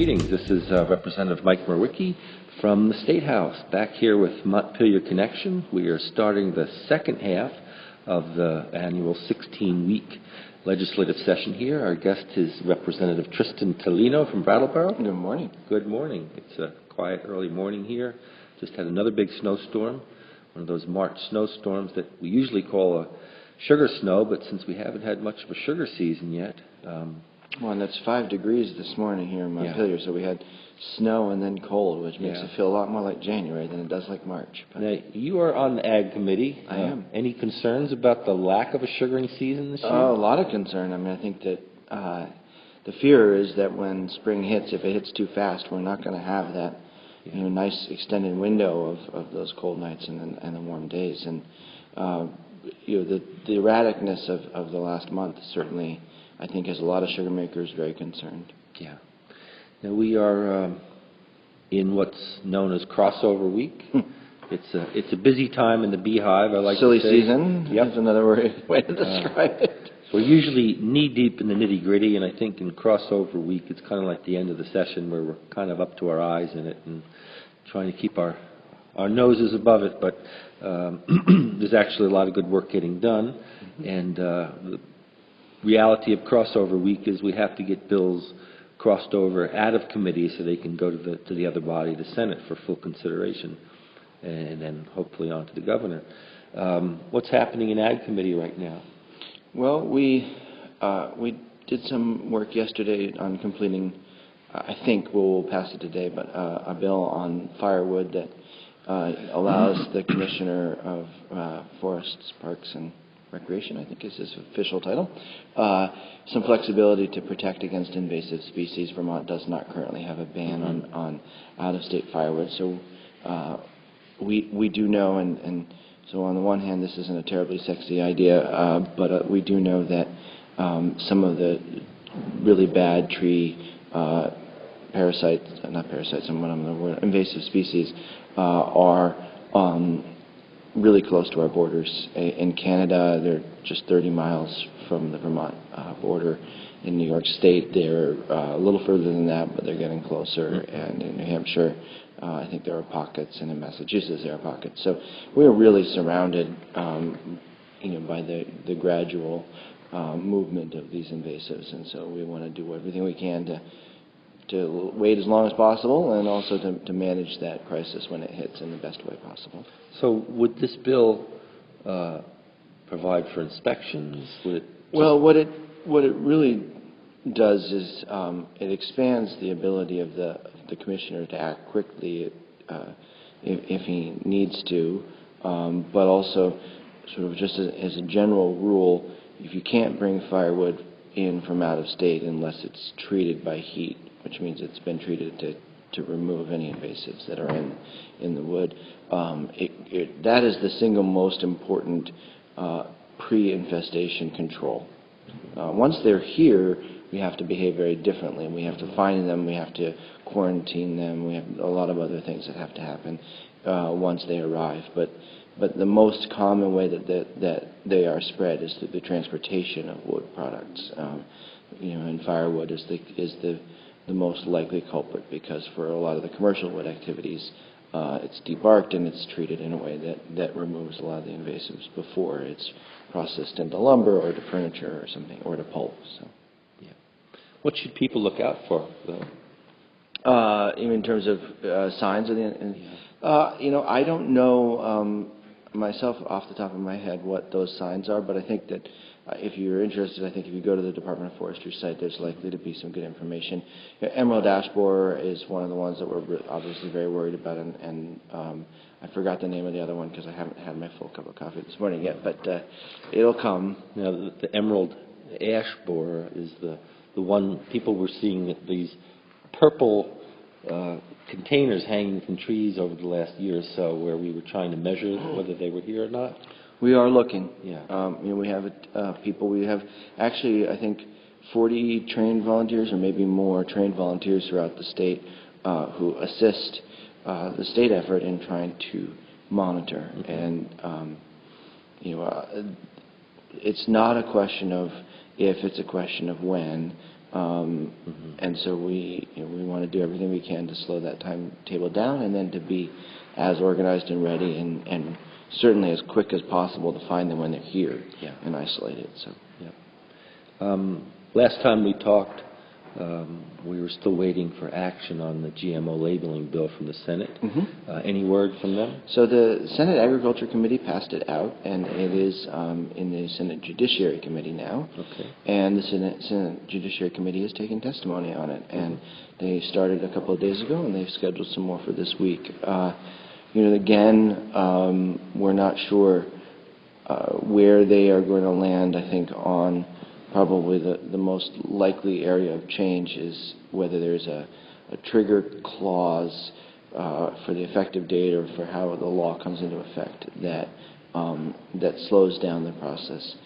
Greetings. This is Representative Mike Mwrowicki from the State House, back here with Montpelier Connection. We are starting the second half of the annual 16-week legislative session here. Our guest is Representative Tristan Toleno from Brattleboro. Good morning. Good morning. It's a quiet early morning here. Just had another big snowstorm, one of those March snowstorms that we usually call a sugar snow, but since we haven't had much of a sugar season yet. Well, and it's 5 degrees this morning here in Montpelier, so we had snow and then cold, which makes it feel a lot more like January than it does like March. But now, you are on the Ag Committee. I am. Any concerns about the lack of a sugaring season this year? A lot of concern. I mean, I think that the fear is that when spring hits, if it hits too fast, we're not going to have that nice extended window of those cold nights and the warm days. And the erraticness of the last month certainly, I think, has a lot of sugar makers very concerned. Yeah. Now we are in what's known as crossover week. It's a busy time in the beehive. I like silly to say. Season. Yep. That's another way to describe it. We're usually knee deep in the nitty gritty, and I think in crossover week it's kind of like the end of the session where we're kind of up to our eyes in it and trying to keep our noses above it. But there's actually a lot of good work getting done, and the reality of crossover week is we have to get bills crossed over out of committee so they can go to the other body, the Senate, for full consideration, and then hopefully on to the governor. What's happening in Ag Committee right now? Well, we did some work yesterday on completing, I think we'll pass it today, but a bill on firewood that allows the Commissioner of Forests, Parks, and Recreation, I think is his official title, some flexibility to protect against invasive species. Vermont does not currently have a ban on out-of-state firewood, so we do know, and so on the one hand, this isn't a terribly sexy idea, but we do know that some of the really bad tree parasites, not parasites, invasive species are really close to our borders. In Canada, they're just 30 miles from the Vermont border. In New York State, they're a little further than that, but they're getting closer. And in New Hampshire, I think there are pockets, and in Massachusetts there are pockets. So we're really surrounded, by the gradual movement of these invasives, and so we want to do everything we can to wait as long as possible, and also to manage that crisis when it hits in the best way possible. So would this bill provide for inspections? Well, what it really does is it expands the ability of the commissioner to act quickly if he needs to, but also sort of just as a general rule, if you can't bring firewood in from out of state unless it's treated by heat, which means it's been treated to remove any invasives that are in the wood. That is the single most important pre-infestation control. Once they're here, we have to behave very differently. We have to find them, we have to quarantine them, we have a lot of other things that have to happen once they arrive. But the most common way that they are spread is through the transportation of wood products. And firewood is the most likely culprit, because for a lot of the commercial wood activities, it's debarked and it's treated in a way that removes a lot of the invasives before it's processed into lumber or to furniture or something, or to pulp. So, yeah. What should people look out for, though? In terms of signs of I don't know myself off the top of my head what those signs are, but I think that if you're interested, I think if you go to the Department of Forestry site, there's likely to be some good information. Emerald ash borer is one of the ones that we're obviously very worried about, and I forgot the name of the other one because I haven't had my full cup of coffee this morning yet, but it'll come. Now, the emerald ash borer is the one people were seeing these purple containers hanging from trees over the last year or so, where we were trying to measure whether they were here or not. We are looking. Yeah. We have people. We have actually, I think, 40 trained volunteers, or maybe more trained volunteers throughout the state who assist the state effort in trying to monitor. And it's not a question of if; it's a question of when. And so we want to do everything we can to slow that timetable down, and then to be as organized and ready, and certainly as quick as possible to find them when they're here and isolated. So. Last time we talked, we were still waiting for action on the GMO labeling bill from the Senate. Any word from them? So the Senate Agriculture Committee passed it out, and it is in the Senate Judiciary Committee now. Okay. And the Senate Judiciary Committee has taken testimony on it, and they started a couple of days ago, and they've scheduled some more for this week. Again, we're not sure where they are going to land. I think on probably the most likely area of change is whether there's a trigger clause for the effective date or for how the law comes into effect that slows down the process.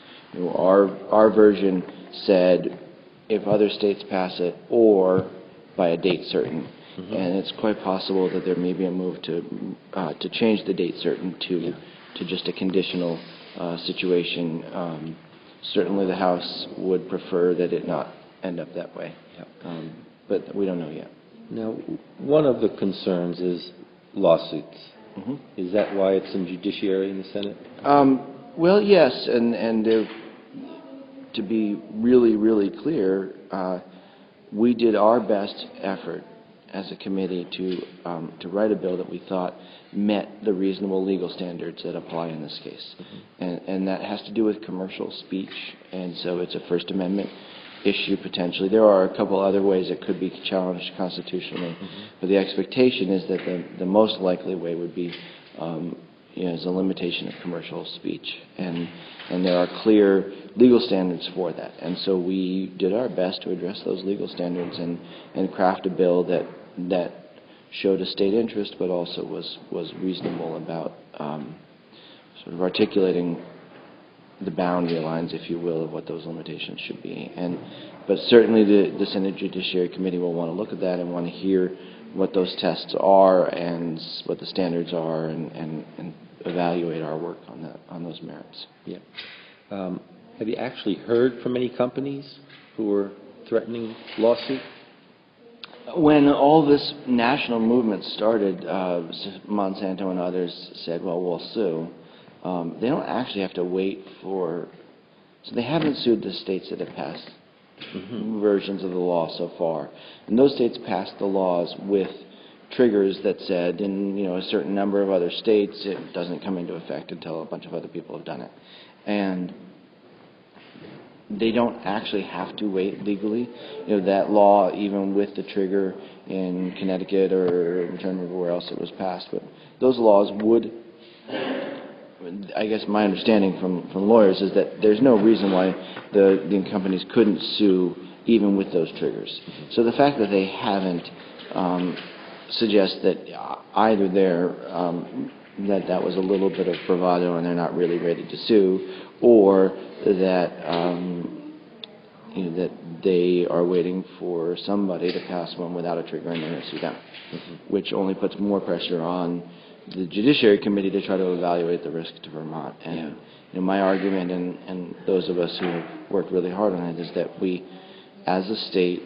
Our version said if other states pass it or by a date certain. And it's quite possible that there may be a move to change the date certain to just a conditional situation. Certainly the House would prefer that it not end up that way. But we don't know yet. Now, one of the concerns is lawsuits. Is that why it's in Judiciary in the Senate? Well, yes, and to be really, really clear, we did our best effort as a committee to write a bill that we thought met the reasonable legal standards that apply in this case. And that has to do with commercial speech, and so it's a First Amendment issue potentially. There are a couple other ways it could be challenged constitutionally, but the expectation is that the most likely way would be is a limitation of commercial speech, and there are clear legal standards for that. And so we did our best to address those legal standards and craft a bill that showed a state interest, but also was reasonable about sort of articulating the boundary lines, if you will, of what those limitations should be. But certainly the Senate Judiciary Committee will want to look at that and want to hear what those tests are and what the standards are, and evaluate our work on those merits. Yeah. Have you actually heard from any companies who are threatening lawsuit? When all this national movement started, Monsanto and others said, well, we'll sue. They don't actually have to wait for... So they haven't sued the states that have passed versions of the law so far. And those states passed the laws with triggers that said in a certain number of other states it doesn't come into effect until a bunch of other people have done it. And they don't actually have to wait legally. That law, even with the trigger in Connecticut, or I'm trying to remember where else it was passed, but those laws would, I guess my understanding from lawyers is that there's no reason why the companies couldn't sue even with those triggers. So the fact that they haven't suggests that either that was a little bit of bravado and they're not really ready to sue, or that that they are waiting for somebody to pass one without a trigger and they're going to sue them, which only puts more pressure on the Judiciary Committee to try to evaluate the risk to Vermont. And my argument, and those of us who have worked really hard on it, is that we, as a state,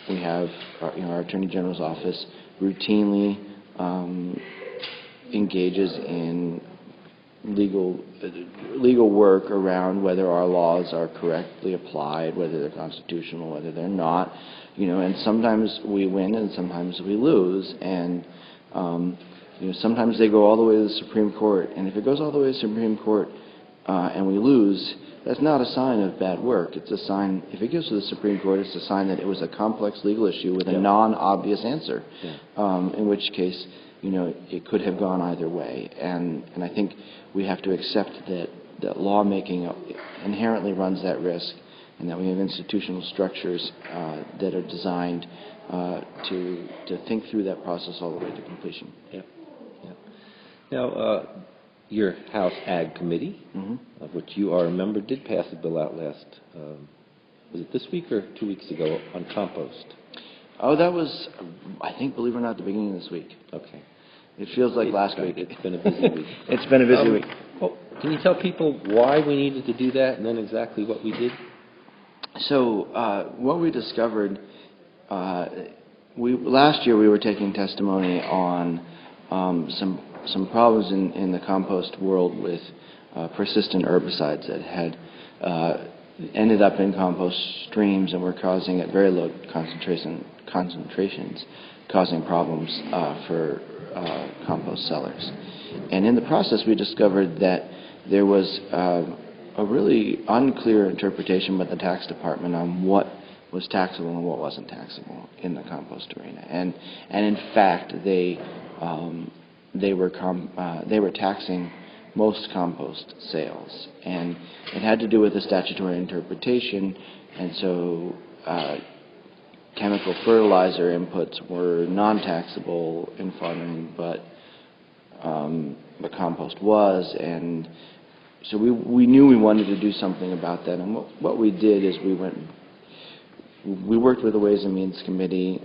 we have our Attorney General's office routinely engages in legal work around whether our laws are correctly applied, whether they're constitutional, whether they're not, and sometimes we win and sometimes we lose, and sometimes they go all the way to the Supreme Court, and if it goes all the way to the Supreme Court and we lose, that's not a sign of bad work. It's a sign, if it goes to the Supreme Court, it's a sign that it was a complex legal issue with a non-obvious answer, in which case, it could have gone either way. And I think we have to accept that lawmaking inherently runs that risk, and that we have institutional structures that are designed to think through that process all the way to completion. Now, your House Ag Committee, of which you are a member, did pass a bill out last, was it this week or 2 weeks ago, on compost? Oh, that was, I think, believe it or not, the beginning of this week. Okay. It feels like last week. It's been a busy week. It's been a busy week. Well, can you tell people why we needed to do that and then exactly what we did? So what we discovered, last year we were taking testimony on some problems in the compost world with persistent herbicides that had ended up in compost streams and were causing at very low concentrations, causing problems for compost sellers. And in the process, we discovered that there was a really unclear interpretation by the tax department on what was taxable and what wasn't taxable in the compost arena. And in fact, they were taxing most compost sales, and it had to do with the statutory interpretation. And so chemical fertilizer inputs were non-taxable in farming, but compost was. And so we knew we wanted to do something about that. And what we did is we worked with the Ways and Means Committee,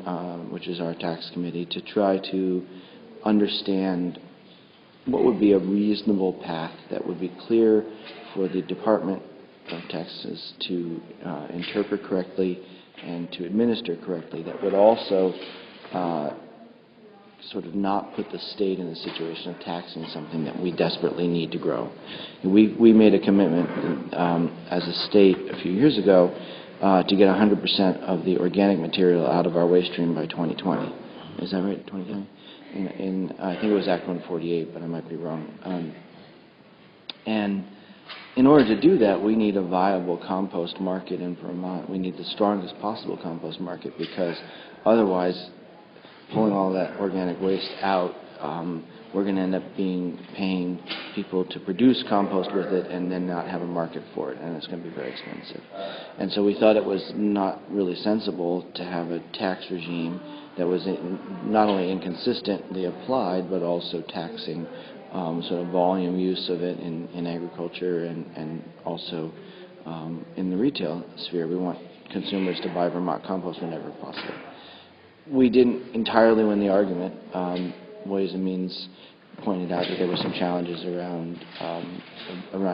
which is our tax committee, to try to understand what would be a reasonable path that would be clear for the Department of Taxes to interpret correctly and to administer correctly, that would also sort of not put the state in the situation of taxing something that we desperately need to grow. We made a commitment as a state a few years ago to get 100% of the organic material out of our waste stream by 2020. Is that right, 2020? I think it was Act 148, but I might be wrong. And in order to do that, we need a viable compost market in Vermont. We need the strongest possible compost market, because otherwise, pulling all that organic waste out, we're going to end up paying people to produce compost with it and then not have a market for it, and it's going to be very expensive. And so we thought it was not really sensible to have a tax regime that was not only inconsistently applied, but also taxing sort of volume use of it in agriculture and also in the retail sphere. We want consumers to buy Vermont compost whenever possible. We didn't entirely win the argument. Ways and Means pointed out that there were some challenges around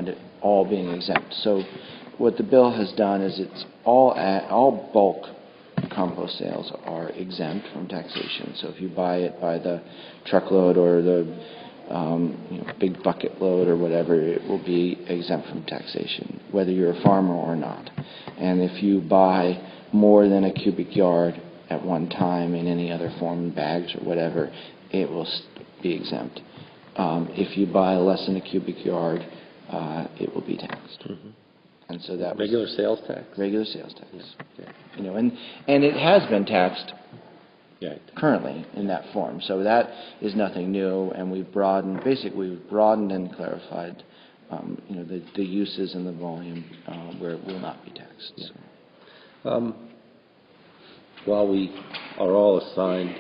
it all being exempt. So what the bill has done is it's all bulk compost sales are exempt from taxation. So if you buy it by the truckload or the big bucket load or whatever, it will be exempt from taxation, whether you're a farmer or not. And if you buy more than a cubic yard at one time in any other form, bags or whatever, it will be exempt. If you buy less than a cubic yard, it will be taxed. Mm-hmm. And so that regular sales tax. Regular sales tax. Yeah. And it has been taxed right. currently in that form. So that is nothing new, and we've broadened and clarified, the uses and the volume where it will not be taxed. Yeah. So. While we are all assigned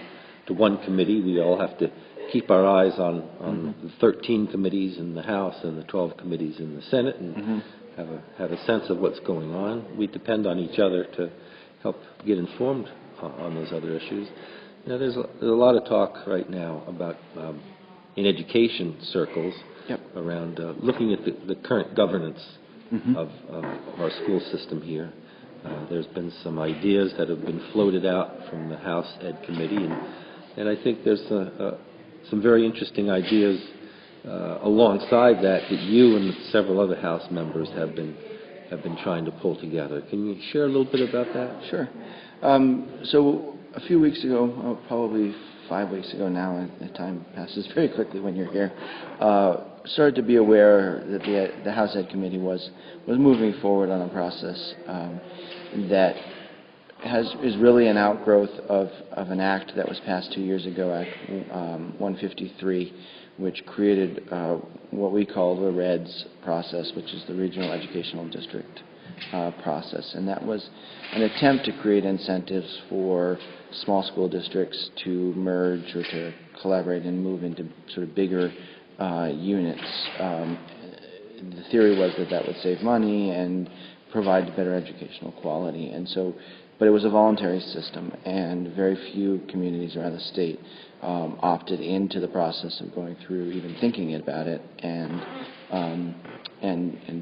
to one committee, we all have to keep our eyes on mm-hmm. the 13 committees in the House and the 12 committees in the Senate, and mm-hmm. have a sense of what's going on. We depend on each other to help get informed on those other issues. There's a lot of talk right now about in education circles yep. around looking at the current governance mm-hmm. of our school system here. There's been some ideas that have been floated out from the House Ed Committee, and I think there's some very interesting ideas alongside that you and several other House members have been trying to pull together. Can you share a little bit about that? Sure. So a few weeks ago, probably 5 weeks ago now, and the time passes very quickly when you're here, started to be aware that the House Ed Committee was moving forward on a process that is really an outgrowth of an act that was passed 2 years ago, Act 153, which created what we call the REDS process, which is the Regional Educational District process. And that was an attempt to create incentives for small school districts to merge or to collaborate and move into sort of bigger units. The theory was that would save money and provide better educational quality. And so but it was a voluntary system, and very few communities around the state opted into the process of going through, even thinking about it, and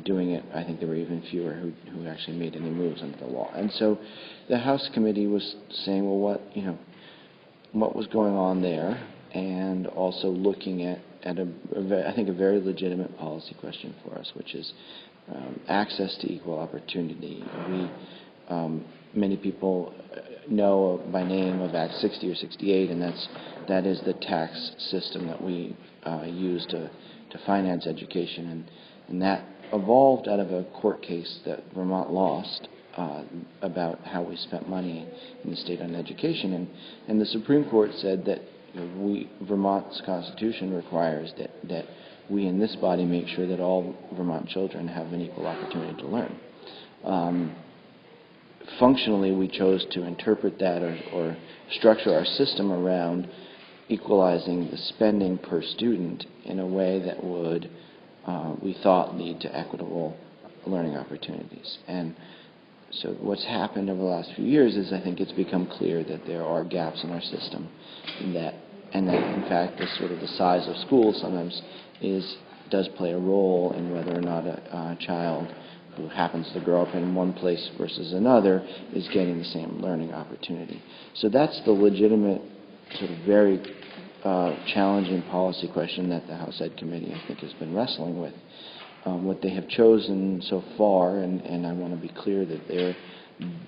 doing it. I think there were even fewer who actually made any moves under the law. And so the House committee was saying, well, what was going on there, and also looking at I think a very legitimate policy question for us, which is access to equal opportunity. Many people know by name of Act 60 or 68, and that is the tax system that we use to finance education, and that evolved out of a court case that Vermont lost about how we spent money in the state on education, and the Supreme Court said that Vermont's Constitution requires that we in this body make sure that all Vermont children have an equal opportunity to learn. Functionally, we chose to interpret that or structure our system around equalizing the spending per student in a way that would, we thought, lead to equitable learning opportunities. And so what's happened over the last few years is I think it's become clear that there are gaps in our system, and that in fact the size of schools sometimes does play a role in whether or not a child who happens to grow up in one place versus another is getting the same learning opportunity. So that's the legitimate, sort of very challenging policy question that the House Ed Committee, I think, has been wrestling with. What they have chosen so far, and I want to be clear that their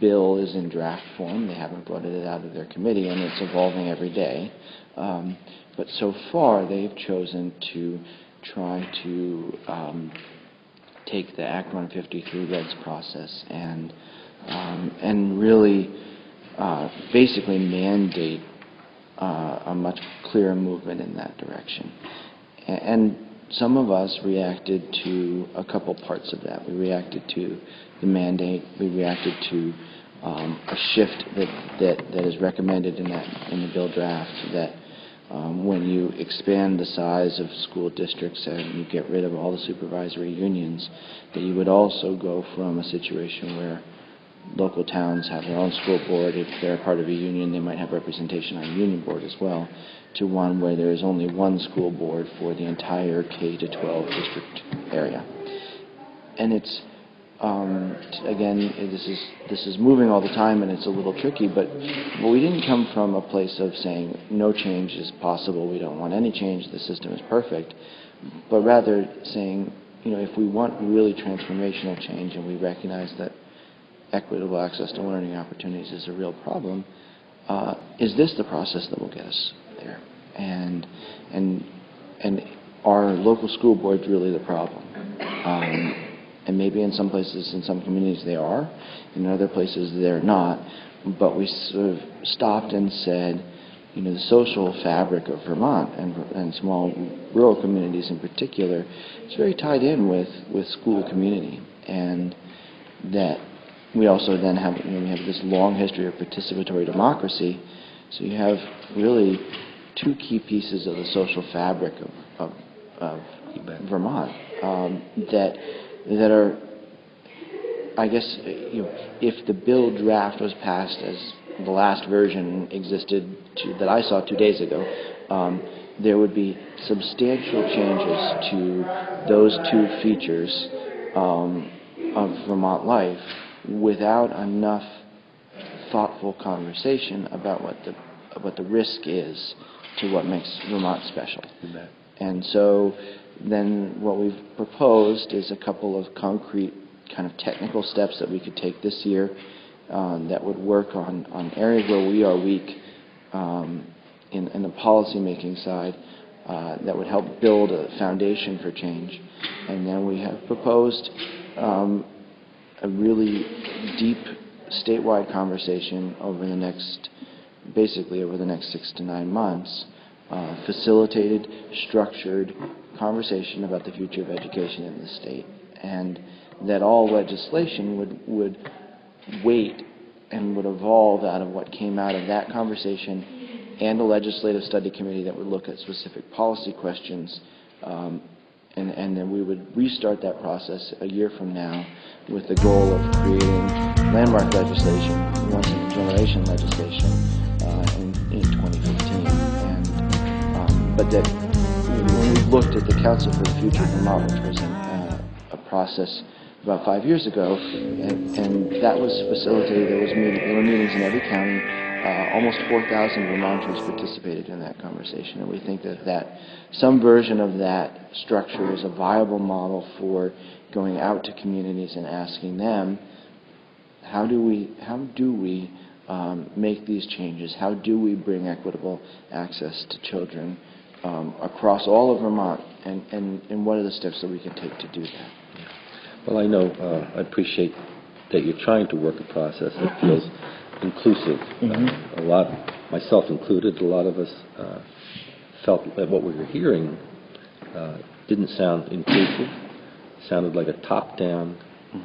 bill is in draft form. They haven't brought it out of their committee, and it's evolving every day. But so far, they've chosen to try to take the Act 153 regs process and really basically mandate a much clearer movement in that direction. And some of us reacted to a couple parts of that. We reacted to the mandate. We reacted to a shift that is recommended in the bill draft, that when you expand the size of school districts and you get rid of all the supervisory unions, that you would also go from a situation where local towns have their own school board. If they're part of a union, they might have representation on a union board as well, to one where there is only one school board for the entire K-12 district area. And it's, again, this is moving all the time, and it's a little tricky, but we didn't come from a place of saying no change is possible, we don't want any change, the system is perfect, but rather saying, if we want really transformational change and we recognize that equitable access to learning opportunities is a real problem, is this the process that will get us there? And are local school boards really the problem? And maybe in some places, in some communities they are, in other places they're not, but we sort of stopped and said, the social fabric of Vermont and small rural communities in particular is very tied in with school community, and that we also then have, we have this long history of participatory democracy, so you have really two key pieces of the social fabric of Vermont that are, I guess, if the bill draft was passed as the last version existed that I saw 2 days ago, there would be substantial changes to those two features of Vermont life without enough thoughtful conversation about what the risk is to what makes Vermont special. And so then what we've proposed is a couple of concrete kind of technical steps that we could take this year that would work on areas where we are weak in the policy-making side, that would help build a foundation for change. And then we have proposed a really deep statewide conversation basically over the next 6 to 9 months, facilitated, structured conversation about the future of education in the state, and that all legislation would wait and would evolve out of what came out of that conversation, and a legislative study committee that would look at specific policy questions, and then we would restart that process a year from now with the goal of creating landmark legislation, once-in-a-generation legislation in 2015. But that when we looked at the Council for the Future of Vermont, which was a process about 5 years ago, and that was facilitated. There were meetings in every county. Almost 4,000 Vermonters participated in that conversation, and we think that some version of that structure is a viable model for going out to communities and asking them, how do we make these changes? How do we bring equitable access to children across all of Vermont, and what are the steps that we can take to do that? Well, I know, I appreciate that you're trying to work a process that feels inclusive. A lot, myself included, a lot of us felt that what we were hearing didn't sound inclusive. It sounded like a top-down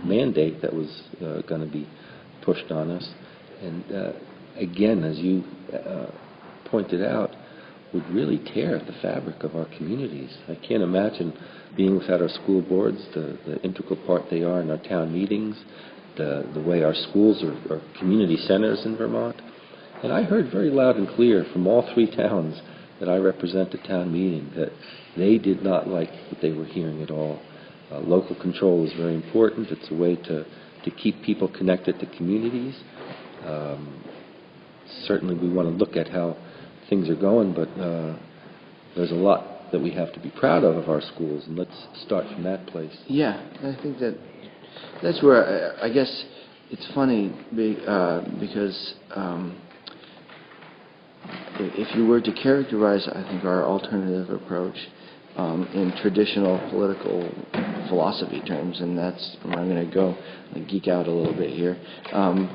mandate that was going to be pushed on us. And again, as you pointed out, would really tear at the fabric of our communities. I can't imagine being without our school boards, the integral part they are in our town meetings, the way our schools are community centers in Vermont. And I heard very loud and clear from all 3 towns that I represent at town meeting that they did not like what they were hearing at all. Local control is very important. It's a way to keep people connected to communities. Certainly we want to look at how things are going, but there's a lot that we have to be proud of our schools, and let's start from that place. Yeah, I think that's where I guess it's funny because if you were to characterize, I think, our alternative approach in traditional political philosophy terms, and that's where I'm going to go and geek out a little bit here,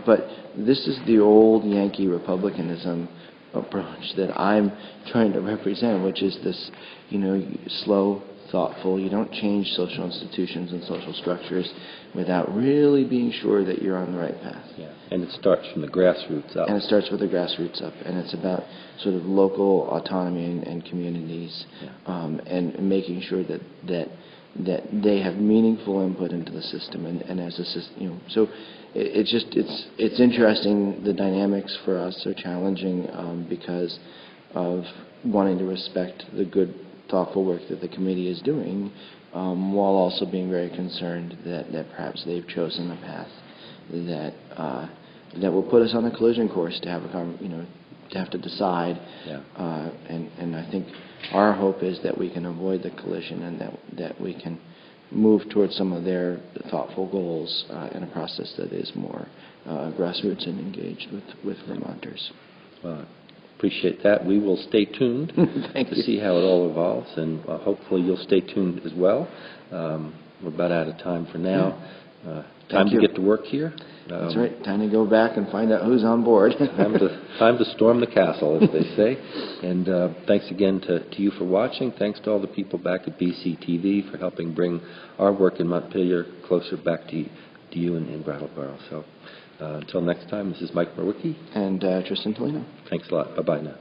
but this is the old Yankee republicanism approach that I'm trying to represent, which is this, slow, thoughtful. You don't change social institutions and social structures without really being sure that you're on the right path. Yeah, and it starts from the grassroots up. And it starts with the grassroots up, and it's about sort of local autonomy and communities, and making sure that they have meaningful input into the system, and as a system, so it's interesting. The dynamics for us are challenging because of wanting to respect the good, thoughtful work that the committee is doing, while also being very concerned that perhaps they've chosen a path that will put us on a collision course to have to have to decide. Yeah. And I think our hope is that we can avoid the collision, and that we can move towards some of their thoughtful goals in a process that is more grassroots and engaged with Vermonters. Appreciate that. We will stay tuned to see how it all evolves, and hopefully you'll stay tuned as well. We're about out of time for now. Time to get to work here. That's right. Time to go back and find out who's on board. time to storm the castle, as they say. And thanks again to you for watching. Thanks to all the people back at BCTV for helping bring our work in Montpelier closer back to you in Brattleboro. So until next time, this is Mike Mwrowicki. And Tristan Toleno. Thanks a lot. Bye-bye now.